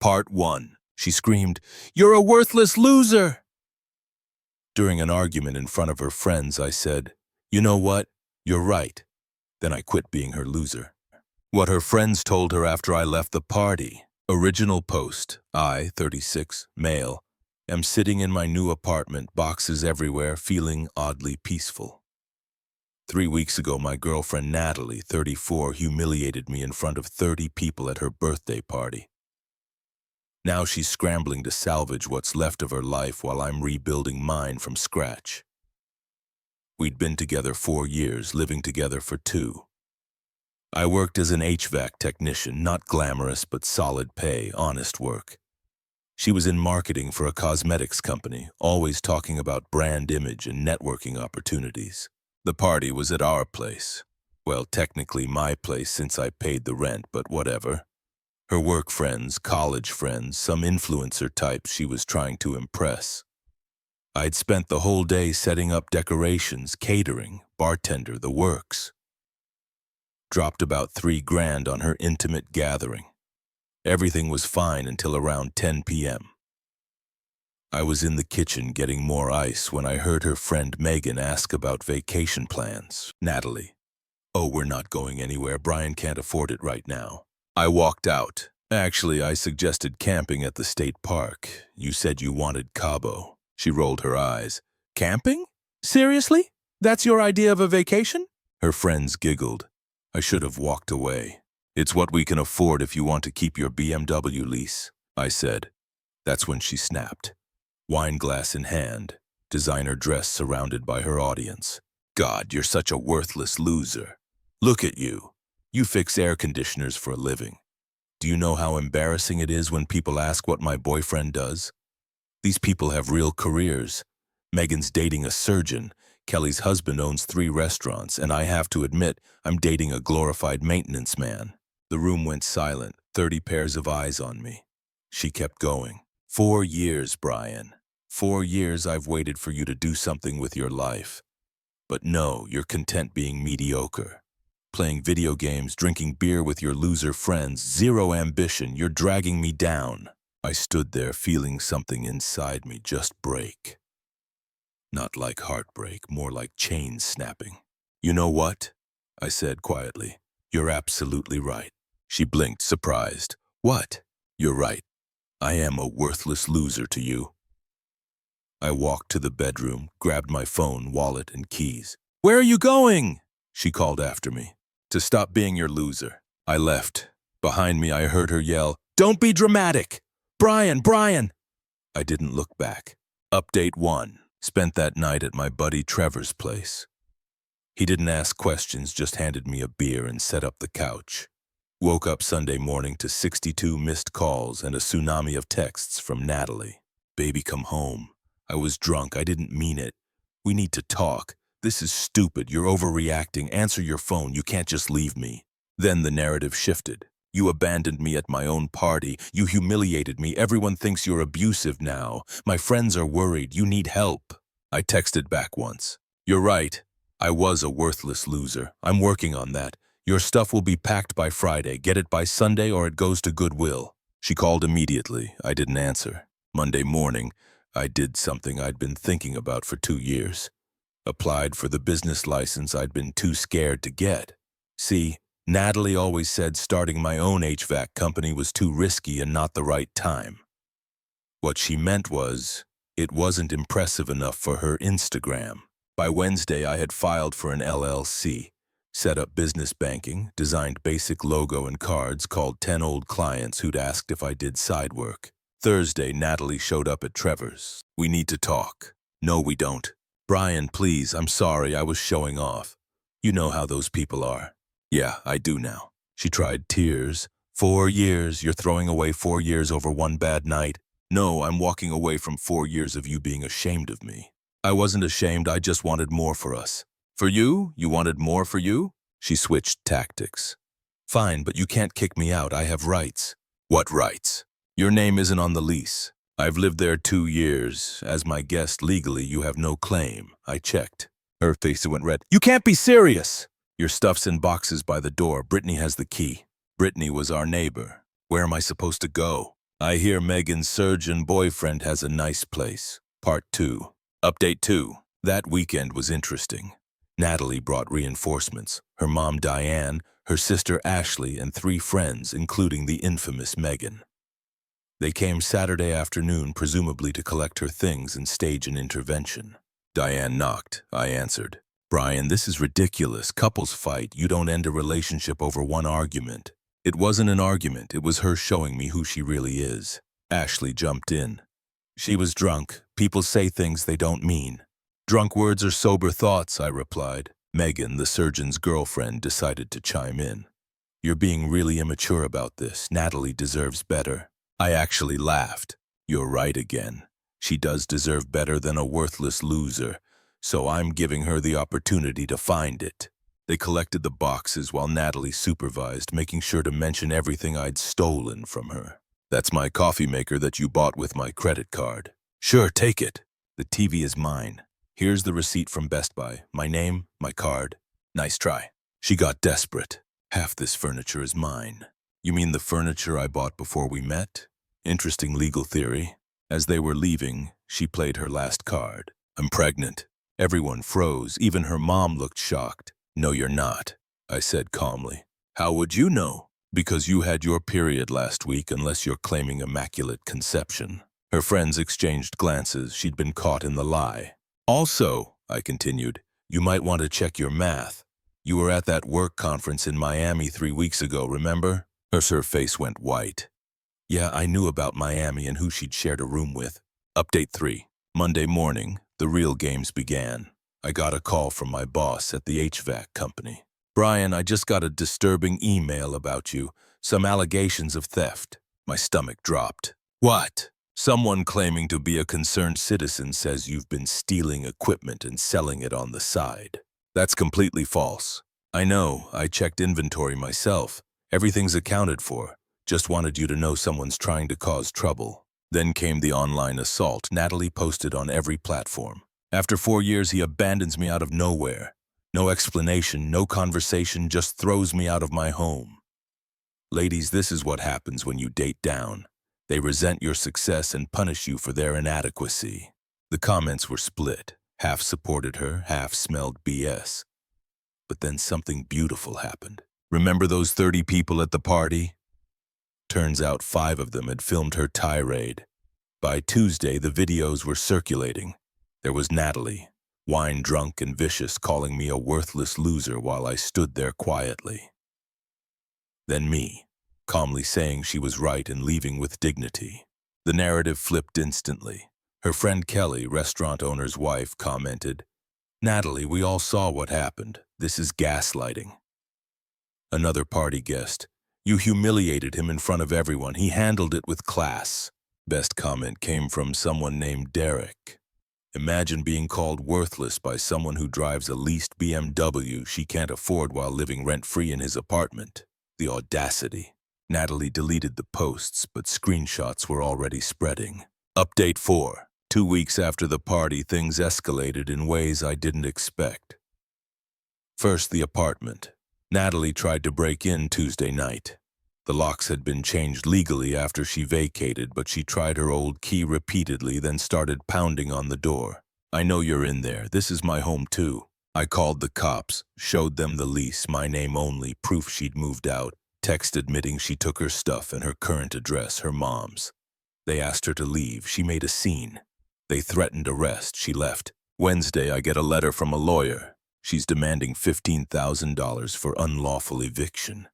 Part 1. She screamed, "You're a worthless loser!" During an argument in front of her friends, I said, "You know what? You're right." Then I quit being her loser. What her friends told her after I left the party. Original post. I, 36, male, am sitting in my new apartment, boxes everywhere, feeling oddly peaceful. 3 weeks ago, my girlfriend Natalie, 34, humiliated me in front of 30 people at her birthday party. Now she's scrambling to salvage what's left of her life while I'm rebuilding mine from scratch. We'd been together 4 years, living together for 2. I worked as an HVAC technician, not glamorous but solid pay, honest work. She was in marketing for a cosmetics company, always talking about brand image and networking opportunities. The party was at our place. Well, technically my place since I paid the rent, but whatever. Her work friends, college friends, some influencer types she was trying to impress. I'd spent the whole day setting up decorations, catering, bartender, the works. Dropped about $3,000 on her intimate gathering. Everything was fine until around 10 p.m. I was in the kitchen getting more ice when I heard her friend Megan ask about vacation plans. Natalie, "Oh, we're not going anywhere. Brian can't afford it right now." I walked out. "Actually, I suggested camping at the state park. You said you wanted Cabo." She rolled her eyes. "Camping? Seriously? That's your idea of a vacation?" Her friends giggled. I should have walked away. "It's what we can afford if you want to keep your BMW lease," I said. That's when she snapped. Wine glass in hand, designer dress surrounded by her audience. "God, you're such a worthless loser. Look at you. You fix air conditioners for a living. Do you know how embarrassing it is when people ask what my boyfriend does? These people have real careers. Megan's dating a surgeon. Kelly's husband owns 3 restaurants, and I have to admit, I'm dating a glorified maintenance man." The room went silent, 30 pairs of eyes on me. She kept going. 4 years, Brian. 4 years I've waited for you to do something with your life. But no, you're content being mediocre. Playing video games, drinking beer with your loser friends, zero ambition, you're dragging me down. I stood there feeling something inside me just break. Not like heartbreak, more like chains snapping. "You know what?" I said quietly. "You're absolutely right." She blinked, surprised. "What?" "You're right. I am a worthless loser to you." I walked to the bedroom, grabbed my phone, wallet, and keys. "Where are you going?" she called after me. "To stop being your loser." I left. Behind me, I heard her yell, "Don't be dramatic! Brian, Brian!" I didn't look back. Update 1. Spent that night at my buddy Trevor's place. He didn't ask questions, just handed me a beer and set up the couch. Woke up Sunday morning to 62 missed calls and a tsunami of texts from Natalie. "Baby, come home. I was drunk. I didn't mean it. We need to talk. This is stupid. You're overreacting. Answer your phone. You can't just leave me." Then the narrative shifted. "You abandoned me at my own party. You humiliated me. Everyone thinks you're abusive now. My friends are worried. You need help." I texted back once. "You're right. I was a worthless loser. I'm working on that. Your stuff will be packed by Friday. Get it by Sunday or it goes to Goodwill." She called immediately. I didn't answer. Monday morning, I did something I'd been thinking about for 2 years. Applied for the business license I'd been too scared to get. See, Natalie always said starting my own HVAC company was too risky and not the right time. What she meant was, it wasn't impressive enough for her Instagram. By Wednesday, I had filed for an LLC, set up business banking, designed basic logo and cards, called 10 old clients who'd asked if I did side work. Thursday, Natalie showed up at Trevor's. "We need to talk." "No, we don't." "Brian, please, I'm sorry, I was showing off. You know how those people are." "Yeah, I do now." She tried tears. 4 years, you're throwing away 4 years over one bad night. "No, I'm walking away from 4 years of you being ashamed of me." "I wasn't ashamed, I just wanted more for us." "For you? You wanted more for you?" She switched tactics. "Fine, but you can't kick me out, I have rights." "What rights?" "Your name isn't on the lease. I've lived there 2 years. As my guest legally, you have no claim." I checked. Her face went red. "You can't be serious!" "Your stuff's in boxes by the door. Brittany has the key." "Brittany was our neighbor. Where am I supposed to go?" I hear Megan's surgeon boyfriend has a nice place. Part 2. Update 2. That weekend was interesting. Natalie brought reinforcements. Her mom Diane, her sister Ashley, and 3 friends, including the infamous Megan. They came Saturday afternoon, presumably to collect her things and stage an intervention. Diane knocked. I answered. Brian, this is ridiculous. Couples fight. You don't end a relationship over one argument. It wasn't an argument. It was her showing me who she really is. Ashley jumped in. She was drunk. People say things they don't mean. Drunk words are sober thoughts, I replied. Megan, the surgeon's girlfriend, decided to chime in. You're being really immature about this. Natalie deserves better. I actually laughed. You're right again. She does deserve better than a worthless loser, so I'm giving her the opportunity to find it. They collected the boxes while Natalie supervised, making sure to mention everything I'd stolen from her. That's my coffee maker that you bought with my credit card. Sure, take it. The TV is mine. Here's the receipt from Best Buy. My name, my card. Nice try. She got desperate. Half this furniture is mine. You mean the furniture I bought before we met? Interesting legal theory. As they were leaving, she played her last card. I'm pregnant. Everyone froze. Even her mom looked shocked. No, you're not, I said calmly. How would you know? Because you had your period last week, unless you're claiming immaculate conception. Her friends exchanged glances. She'd been caught in the lie. Also, I continued, you might want to check your math. You were at that work conference in Miami 3 weeks ago, remember? Her face went white. Yeah, I knew about Miami and who she'd shared a room with. Update 3. Monday morning, the real games began. I got a call from my boss at the HVAC company. Brian, I just got a disturbing email about you. Some allegations of theft. My stomach dropped. What? Someone claiming to be a concerned citizen says you've been stealing equipment and selling it on the side. That's completely false. I know, I checked inventory myself. Everything's accounted for. Just wanted you to know someone's trying to cause trouble. Then came the online assault Natalie posted on every platform. After 4 years, he abandons me out of nowhere. No explanation, no conversation, just throws me out of my home. Ladies, this is what happens when you date down. They resent your success and punish you for their inadequacy. The comments were split. Half supported her, half smelled BS. But then something beautiful happened. Remember those 30 people at the party? Turns out 5 of them had filmed her tirade. By Tuesday, the videos were circulating. There was Natalie, wine-drunk and vicious, calling me a worthless loser while I stood there quietly. Then me, calmly saying she was right and leaving with dignity. The narrative flipped instantly. Her friend Qley, restaurant owner's wife, commented, Natalie, we all saw what happened. This is gaslighting. Another party guest, you humiliated him in front of everyone. He handled it with class. Best comment came from someone named Derek. Imagine being called worthless by someone who drives a leased BMW she can't afford while living rent-free in his apartment. The audacity. Natalie deleted the posts, but screenshots were already spreading. Update 4. 2 weeks after the party, things escalated in ways I didn't expect. First, the apartment. Natalie tried to break in Tuesday night. The locks had been changed legally after she vacated, but she tried her old key repeatedly, then started pounding on the door. I know you're in there. This is my home too. I called the cops, showed them the lease, my name only, proof she'd moved out, text admitting she took her stuff and her current address, her mom's. They asked her to leave. She made a scene. They threatened arrest. She left. Wednesday, I get a letter from a lawyer. She's demanding $15,000 for unlawful eviction.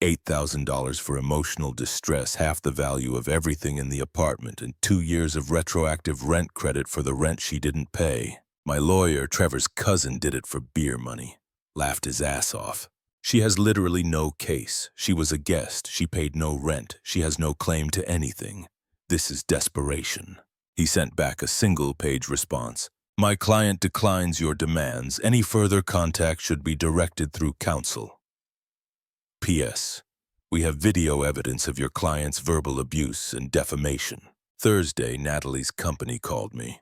$8,000 for emotional distress, half the value of everything in the apartment, and 2 years of retroactive rent credit for the rent she didn't pay. My lawyer, Trevor's cousin, did it for beer money. Laughed his ass off. She has literally no case. She was a guest. She paid no rent. She has no claim to anything. This is desperation. He sent back a single-page response. My client declines your demands. Any further contact should be directed through counsel. P.S. We have video evidence of your client's verbal abuse and defamation. Thursday, Natalie's company called me.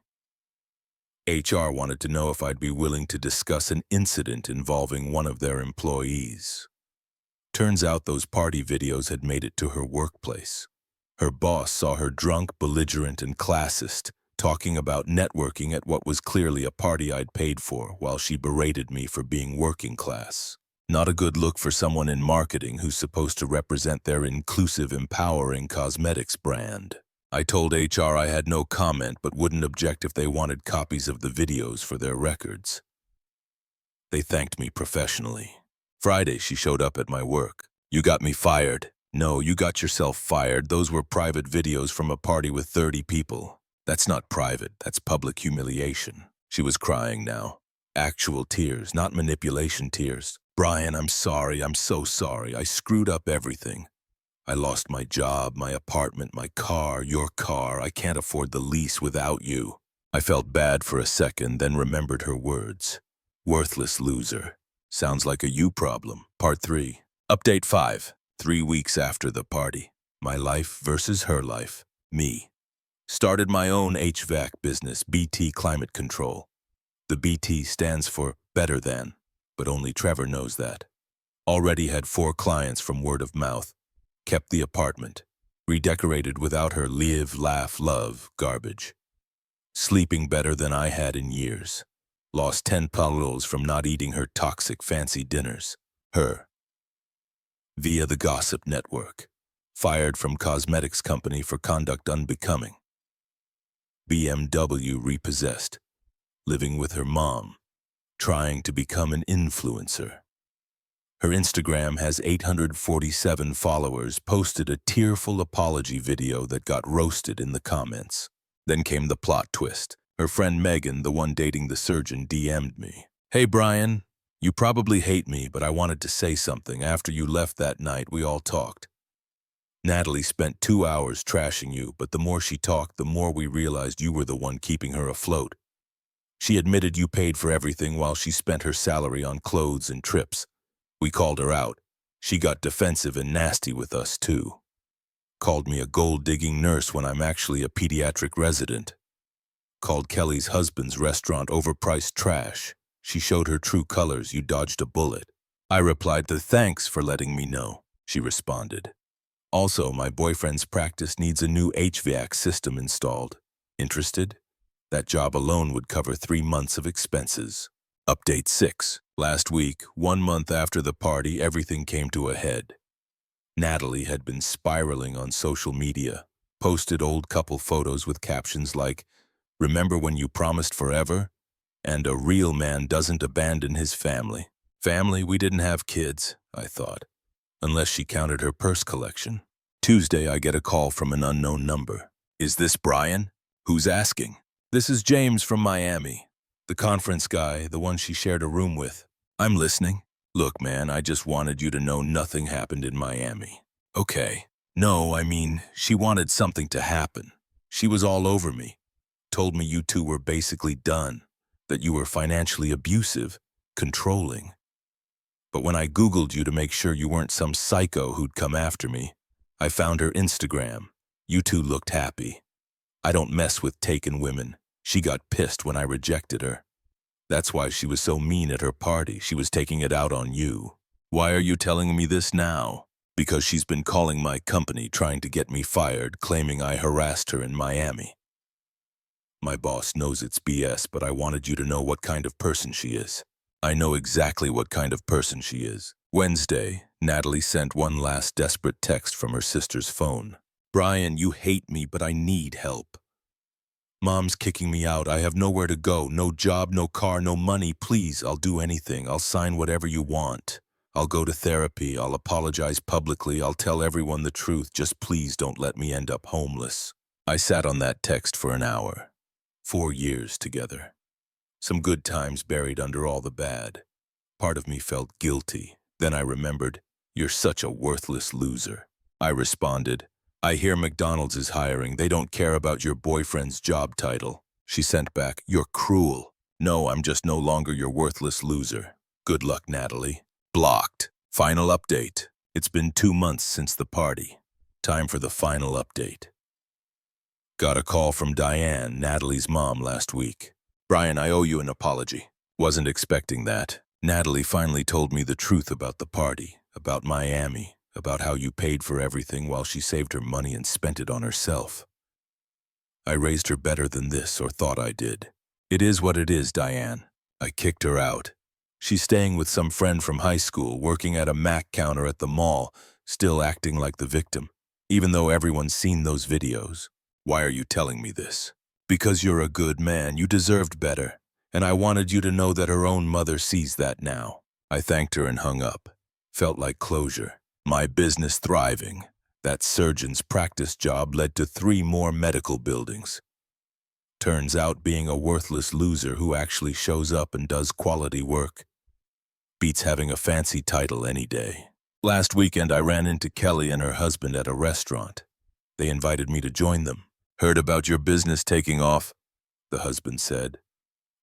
HR wanted to know if I'd be willing to discuss an incident involving one of their employees. Turns out those party videos had made it to her workplace. Her boss saw her drunk, belligerent, and classist, talking about networking at what was clearly a party I'd paid for, while she berated me for being working class. Not a good look for someone in marketing who's supposed to represent their inclusive, empowering cosmetics brand. I told HR I had no comment but wouldn't object if they wanted copies of the videos for their records. They thanked me professionally. Friday, she showed up at my work. "You got me fired." "No, you got yourself fired. Those were private videos from a party with 30 people. That's not private, that's public humiliation." She was crying now. Actual tears, not manipulation tears. "Brian, I'm sorry, I'm so sorry. I screwed up everything. I lost my job, my apartment, my car, your car. I can't afford the lease without you." I felt bad for a second, then remembered her words. Worthless loser. Sounds like a you problem. Part 3. Update 5. 3 weeks after the party. My life versus her life. Me. Started my own HVAC business, BT Climate Control. The BT stands for better than, but only Trevor knows that. Already had 4 clients from word of mouth. Kept the apartment. Redecorated without her live, laugh, love garbage. Sleeping better than I had in years. Lost 10 kilos from not eating her toxic fancy dinners. Her. Via the gossip network. Fired from cosmetics company for conduct unbecoming. BMW repossessed. Living with her mom. Trying to become an influencer. Her Instagram has 847 followers, posted a tearful apology video that got roasted in the comments. Then came the plot twist. Her friend Megan, the one dating the surgeon, DM'd me. "Hey Brian, you probably hate me, but I wanted to say something. After you left that night, we all talked. Natalie spent 2 hours trashing you, but the more she talked, the more we realized you were the one keeping her afloat. She admitted you paid for everything while she spent her salary on clothes and trips. We called her out. She got defensive and nasty with us, too. Called me a gold-digging nurse when I'm actually a pediatric resident. Called Kelly's husband's restaurant overpriced trash. She showed her true colors. You dodged a bullet." I replied to "Thanks for letting me know." She responded. "Also, my boyfriend's practice needs a new HVAC system installed. Interested? That job alone would cover 3 months of expenses." Update 6. Last week, 1 month after the party, everything came to a head. Natalie had been spiraling on social media, posted old couple photos with captions like, "Remember when you promised forever?" and "A real man doesn't abandon his family." Family? We didn't have kids, I thought, unless she counted her purse collection. Tuesday, I get a call from an unknown number. "Is this Brian?" "Who's asking?" "This is James from Miami. The conference guy, the one she shared a room with." "I'm listening." "Look, man, I just wanted you to know nothing happened in Miami." "Okay." "No, I mean, she wanted something to happen. She was all over me. Told me you two were basically done, that you were financially abusive, controlling. But when I Googled you to make sure you weren't some psycho who'd come after me, I found her Instagram. You two looked happy. I don't mess with taken women. She got pissed when I rejected her. That's why she was so mean at her party. She was taking it out on you." "Why are you telling me this now?" "Because she's been calling my company trying to get me fired, claiming I harassed her in Miami. My boss knows it's BS, but I wanted you to know what kind of person she is." "I know exactly what kind of person she is." Wednesday, Natalie sent one last desperate text from her sister's phone. "Brian, you hate me, but I need help. Mom's kicking me out. I have nowhere to go. No job, no car, no money. Please, I'll do anything. I'll sign whatever you want. I'll go to therapy. I'll apologize publicly. I'll tell everyone the truth. Just please don't let me end up homeless." I sat on that text for an hour. 4 years together. Some good times buried under all the bad. Part of me felt guilty. Then I remembered, "You're such a worthless loser." I responded, "I hear McDonald's is hiring. They don't care about your boyfriend's job title." She sent back, "You're cruel." "No, I'm just no longer your worthless loser. Good luck, Natalie." Blocked. Final update. It's been 2 months since the party. Time for the final update. Got a call from Diane, Natalie's mom, last week. "Brian, I owe you an apology. Wasn't expecting that. Natalie finally told me the truth about the party, about Miami. about how you paid for everything while she saved her money and spent it on herself. I raised her better than this, or thought I did. It is what it is, Diane. I kicked her out. She's staying with some friend from high school, working at a Mac counter at the mall, still acting like the victim, even though everyone's seen those videos. Why are you telling me this? Because you're a good man. You deserved better. And I wanted you to know that her own mother sees that now. I thanked her and hung up. Felt like closure. My business thriving. That surgeon's practice job led to 3 more medical buildings. Turns out being a worthless loser who actually shows up and does quality work beats having a fancy title any day. Last weekend I ran into Qley and her husband at a restaurant. They invited me to join them. Heard about your business taking off, the husband said.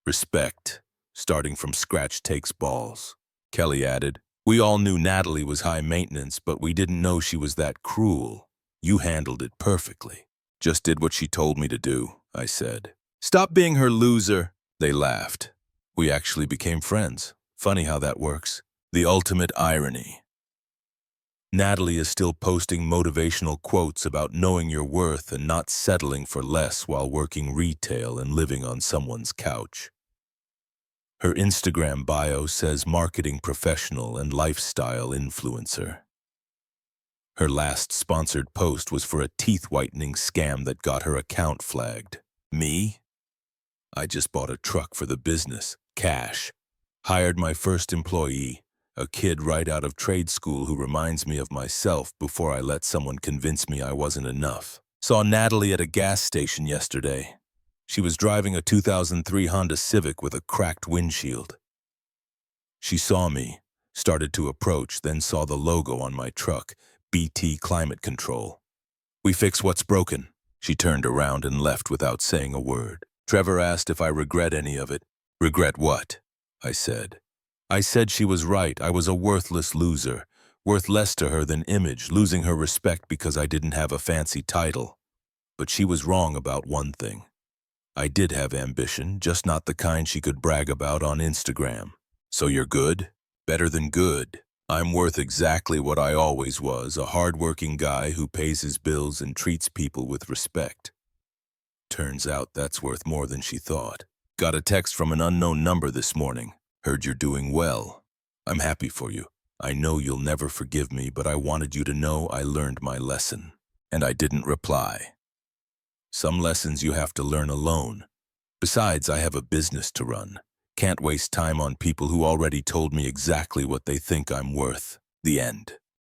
Respect. Starting from scratch takes balls. Qley added, we all knew Natalie was high maintenance, but we didn't know she was that cruel. You handled it perfectly. Just did what she told me to do, I said. Stop being her loser. They laughed. We actually became friends. Funny how that works. The ultimate irony. Natalie is still posting motivational quotes about knowing your worth and not settling for less while working retail and living on someone's couch. Her Instagram bio says marketing professional and lifestyle influencer. Her last sponsored post was for a teeth whitening scam that got her account flagged. Me? I just bought a truck for the business, cash. Hired my first employee, a kid right out of trade school who reminds me of myself before I let someone convince me I wasn't enough. Saw Natalie at a gas station yesterday. She was driving a 2003 Honda Civic with a cracked windshield. She saw me, started to approach, then saw the logo on my truck, BT Climate Control. We fix what's broken. She turned around and left without saying a word. Trevor asked if I regret any of it. Regret what? I said. I said she was right. I was a worthless loser, worth less to her than image, losing her respect because I didn't have a fancy title. But she was wrong about one thing. I did have ambition, just not the kind she could brag about on Instagram. So you're good? Better than good. I'm worth exactly what I always was, a hard-working guy who pays his bills and treats people with respect. Turns out that's worth more than she thought. Got a text from an unknown number this morning. Heard you're doing well. I'm happy for you. I know you'll never forgive me, but I wanted you to know I learned my lesson. And I didn't reply. Some lessons you have to learn alone. Besides, I have a business to run. Can't waste time on people who already told me exactly what they think I'm worth. The end.